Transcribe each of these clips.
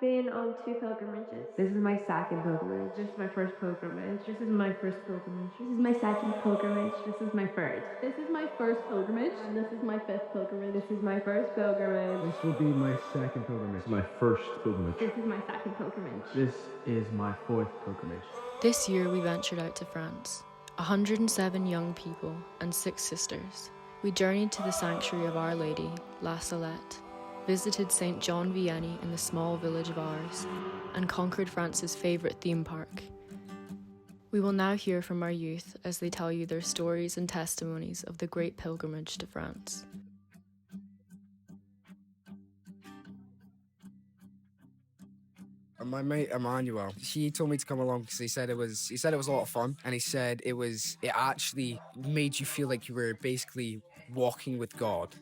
been on 2 pilgrimages. This is my second pilgrimage. This is my first pilgrimage. This is my first pilgrimage. This is my second pilgrimage. This is my third. This is my first pilgrimage. And this is my fifth pilgrimage. This is my first pilgrimage. This will be my second pilgrimage. My first pilgrimage. This is my second pilgrimage. This is my fourth pilgrimage. This year we ventured out to France. 107 young people and 6 sisters. We journeyed to the sanctuary of Our Lady, La Salette, visited St. John Vianney in the small village of Ars, and conquered France's favourite theme park. We will now hear from our youth as they tell you their stories and testimonies of the great pilgrimage to France. My mate Emmanuel, he told me to come along because he said it was a lot of fun, and he said it actually made you feel like you were basically walking with God.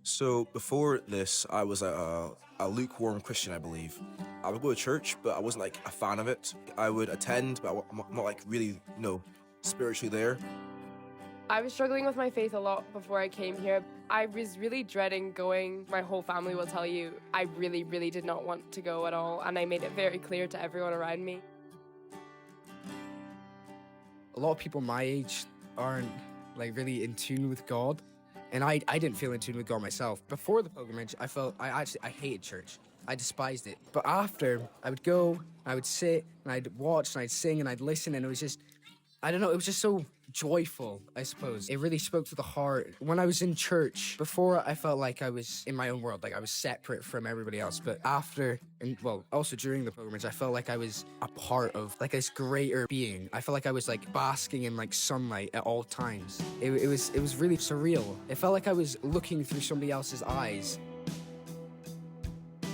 So before this, I was a lukewarm Christian, I believe. I would go to church, but I wasn't like a fan of it. I would attend, but I'm not like really, spiritually there. I was struggling with my faith a lot before I came here. I was really dreading going. My whole family will tell you I really, really did not want to go at all, and I made it very clear to everyone around me. A lot of people my age aren't like really in tune with God, and I didn't feel in tune with God myself. Before the pilgrimage, I hated church. I despised it. But after, I would go, I would sit, and I'd watch, and I'd sing, and I'd listen, and it was just, I don't know, it was just so joyful, I suppose. It really spoke to the heart. When I was in church, before I felt like I was in my own world, like I was separate from everybody else. But after, and well, also during the pilgrimage, I felt like I was a part of like this greater being. I felt like I was like basking in like sunlight at all times. It was really surreal. It felt like I was looking through somebody else's eyes.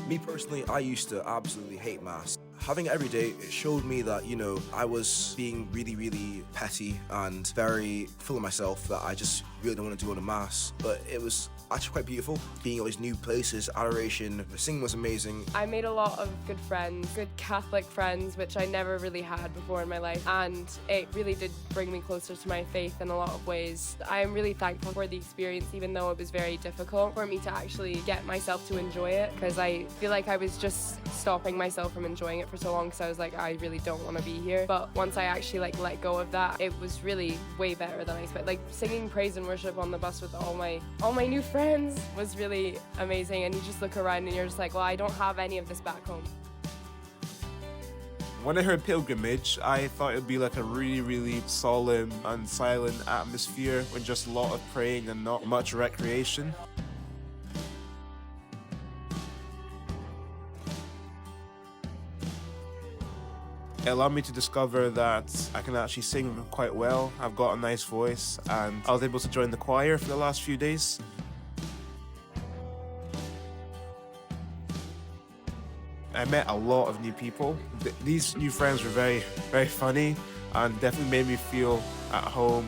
Me personally, I used to absolutely hate Mass. Having it every day, it showed me that, I was being really, really petty and very full of myself, that I just really don't want to do on a Mass. But it was actually quite beautiful, being all these new places, adoration, the singing was amazing. I made a lot of good friends, good Catholic friends, which I never really had before in my life, and it really did bring me closer to my faith in a lot of ways. I am really thankful for the experience, even though it was very difficult for me to actually get myself to enjoy it, because I feel like I was just stopping myself from enjoying it for so long, because I was like, I really don't want to be here. But once I actually let go of that, it was really way better than I expected. Like singing praise and worship on the bus with all my new friends was really amazing, and you just look around and you're just like, well, I don't have any of this back home. When I heard pilgrimage, I thought it'd be like a really, really solemn and silent atmosphere with just a lot of praying and not much recreation. It allowed me to discover that I can actually sing quite well. I've got a nice voice, and I was able to join the choir for the last few days. I met a lot of new people. These new friends were very, very funny and definitely made me feel at home.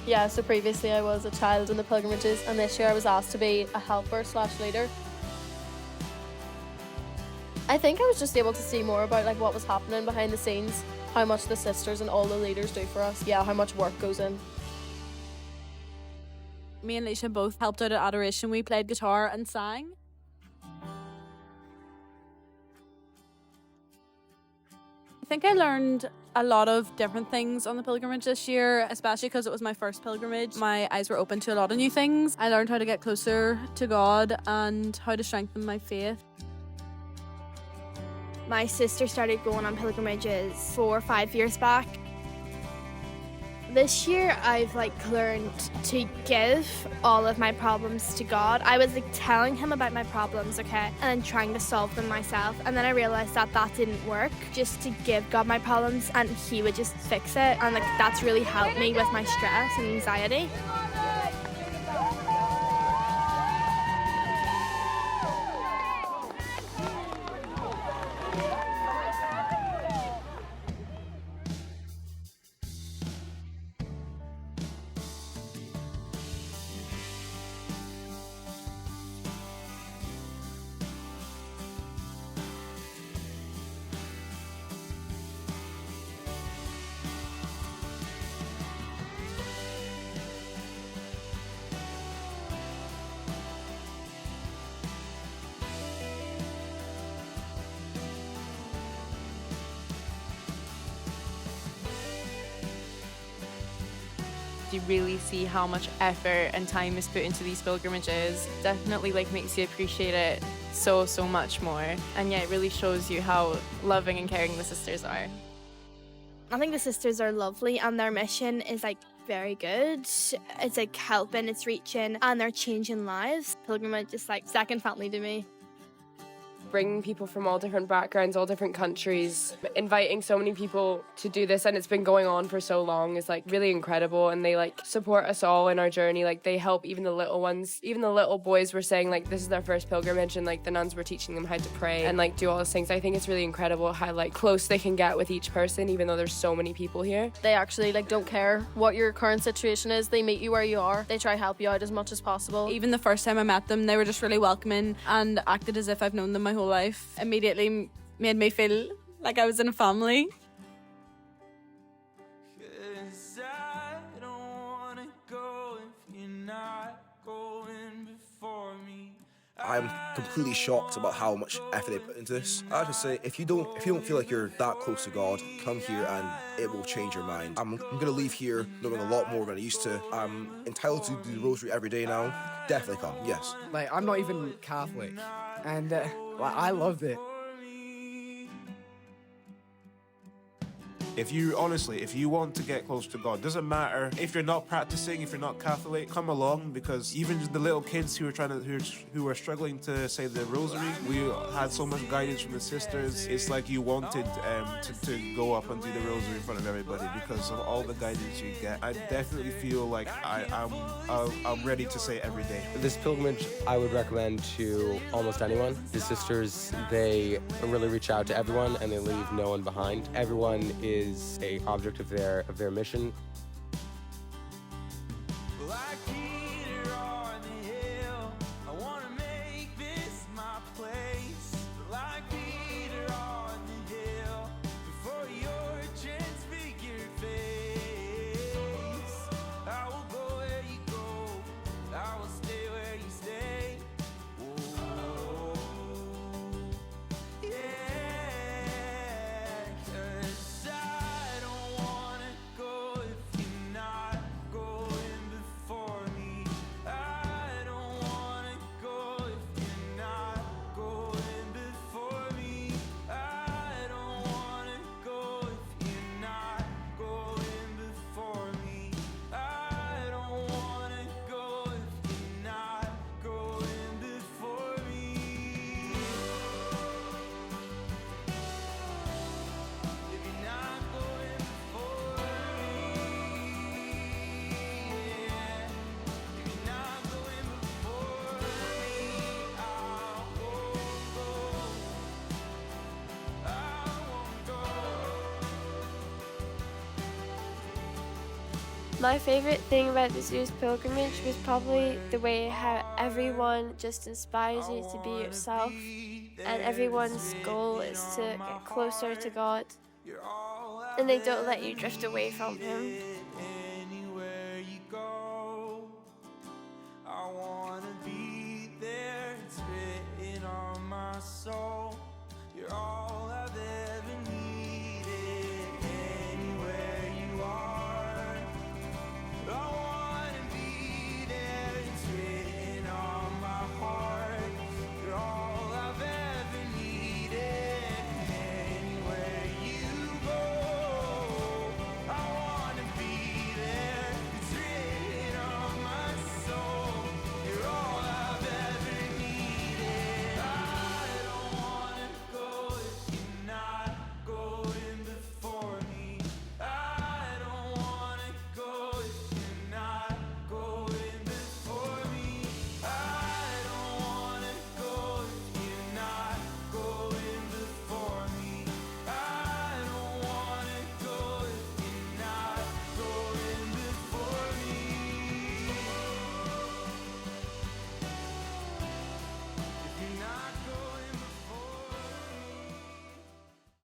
Yeah, so previously I was a child in the pilgrimages, and this year I was asked to be a helper/leader. I think I was just able to see more about what was happening behind the scenes, how much the sisters and all the leaders do for us. Yeah, how much work goes in. Me and Leisha both helped out at adoration. We played guitar and sang. I think I learned a lot of different things on the pilgrimage this year, especially because it was my first pilgrimage. My eyes were open to a lot of new things. I learned how to get closer to God and how to strengthen my faith. My sister started going on pilgrimages 4 or 5 years back. This year I've learned to give all of my problems to God. I was telling him about my problems, okay, and trying to solve them myself, and then I realized that didn't work, just to give God my problems and he would just fix it, and that's really helped me with my stress and anxiety. you really see how much effort and time is put into these pilgrimages, definitely like makes you appreciate it so much more. And yeah, it really shows you how loving and caring the sisters are. I think the sisters are lovely and their mission is like very good. It's like helping, it's reaching, and they're changing lives. Pilgrimage is like second family to me. Bringing people from all different backgrounds, all different countries, inviting so many people to do this, and it's been going on for so long, is like really incredible. And they like support us all in our journey. Like they help even the little ones, even the little boys were saying like this is their first pilgrimage, and like the nuns were teaching them how to pray and like do all those things. I think it's really incredible how like close they can get with each person, even though there's so many people here. They actually like don't care what your current situation is. They meet you where you are. They try to help you out as much as possible. Even the first time I met them, they were just really welcoming and acted as if I've known them my whole life. Immediately made me feel like I was in a family. I'm completely shocked about how much effort they put into this. I have to say, if you don't feel like you're that close to God, come here and it will change your mind. I'm gonna leave here knowing a lot more than I used to. I'm entitled to do the rosary every day now. Definitely come, yes. Like, I'm not even Catholic, and I loved it. If you want to get close to God, doesn't matter if you're not practicing, if you're not Catholic, come along, because even the little kids who were struggling to say the rosary, we had so much guidance from the sisters. It's like you wanted to go up and do the rosary in front of everybody because of all the guidance you get. I definitely feel like I'm ready to say every day. This pilgrimage I would recommend to almost anyone. The sisters, they really reach out to everyone and they leave no one behind. Everyone is a object of their mission. My favorite thing about this year's pilgrimage was probably the way how everyone just inspires you to be yourself, and everyone's goal is to get closer to God, and they don't let you drift away from Him.